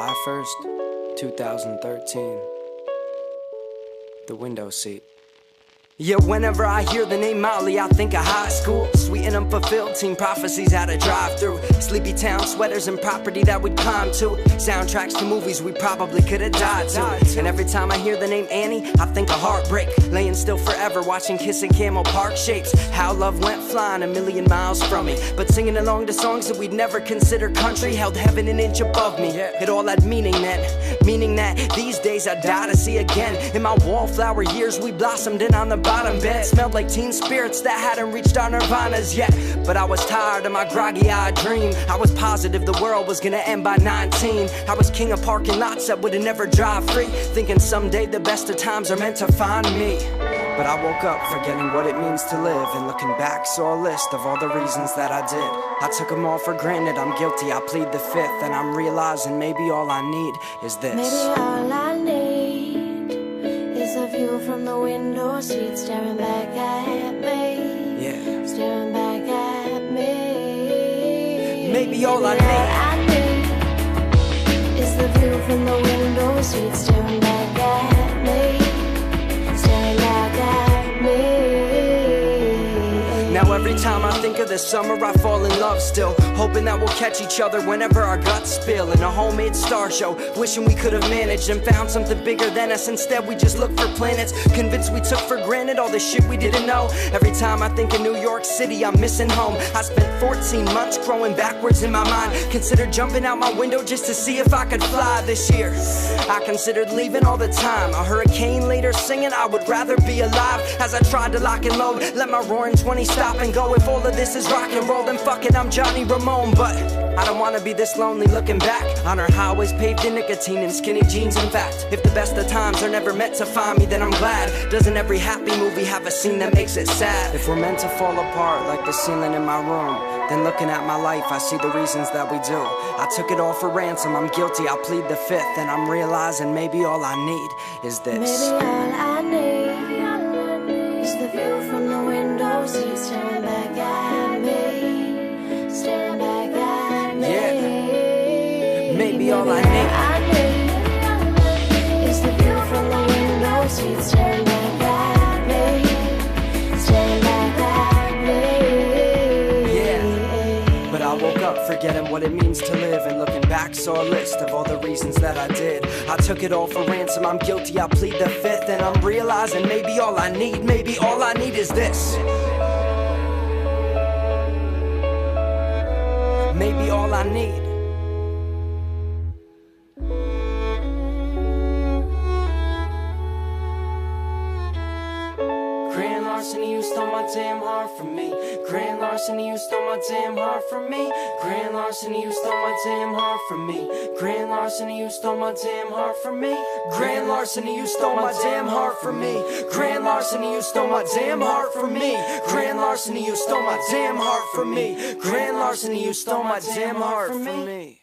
July 1st, 2013. The window seat. Yeah, whenever I hear the name Molly, I think of high school. Sweet and unfulfilled teen prophecies at a drive-thru. Sleepy town sweaters and property that we'd climb to. Soundtracks to movies we probably could have died to. And every time I hear the name Annie, I think of heartbreak. Laying still forever, watching Kissing Camel Park shapes. How love went flying a million miles from me. But singing along to songs that we'd never consider country held heaven an inch above me. It all had meaning then. Meaning that these days I'd die to see again. In my wallflower years we blossomed in on the bottom bed. Smelled like teen spirits that hadn't reached our nirvanas yet. But I was tired of my groggy-eyed dream. I was positive the world was gonna end by 19. I was king of parking lots that would've never drive free, thinking someday the best of times are meant to find me. But I woke up forgetting what it means to live, and looking back saw a list of all the reasons that I did. I took them all for granted, I'm guilty, I plead the fifth. And I'm realizing maybe all I need is this. Maybe all I need is a view from the window seat, staring back at me. Yeah. Staring back at me. Maybe all I need is the view from the window seat, staring back at me. Staring back at me. Now every time I think of the summer I fall in love still, hoping that we'll catch each other whenever our guts spill. In a homemade star show, wishing we could have managed and found something bigger than us. Instead we just look for planets, convinced we took for granted all the shit we didn't know. Every time I think of New York City I'm missing home. I spent 14 months growing backwards in my mind. Considered jumping out my window just to see if I could fly this year. I considered leaving all the time. A hurricane later singing I would rather be alive. As I tried to lock and load, let my roaring 20 stop and go. If all of this is rock and roll, then fuck it, I'm Johnny Ramone. But I don't wanna be this lonely looking back on our highways paved in nicotine and skinny jeans. In fact, if the best of times are never meant to find me, then I'm glad. Doesn't every happy movie have a scene that makes it sad? If we're meant to fall apart like the ceiling in my room, then looking at my life I see the reasons that we do. I took it all for ransom, I'm guilty, I plead the fifth. And I'm realizing maybe all I need is this. Maybe all I need is the view from the window seat, staring back at me. Staring back at me. Yeah. Maybe all I need is the view from the window seat, staring back at me. Staring back at me. Yeah. But I woke up forgetting what it means to live, and looking back saw a list of all the reasons that I did. I took it all for ransom, I'm guilty, I plead the fifth. And I'm realizing maybe all I need is this. Maybe all I need. Grand larceny, you stole my damn heart from me. Grand larceny, you stole my damn heart from me. Grand larceny, you stole my damn heart from me. Grand larceny, you stole my damn heart from me. Grand larceny, you stole my damn heart from me. Grand larceny, you stole my damn heart from me. Grand larceny, you stole my damn heart from me. Grand larceny, you stole my damn heart from me.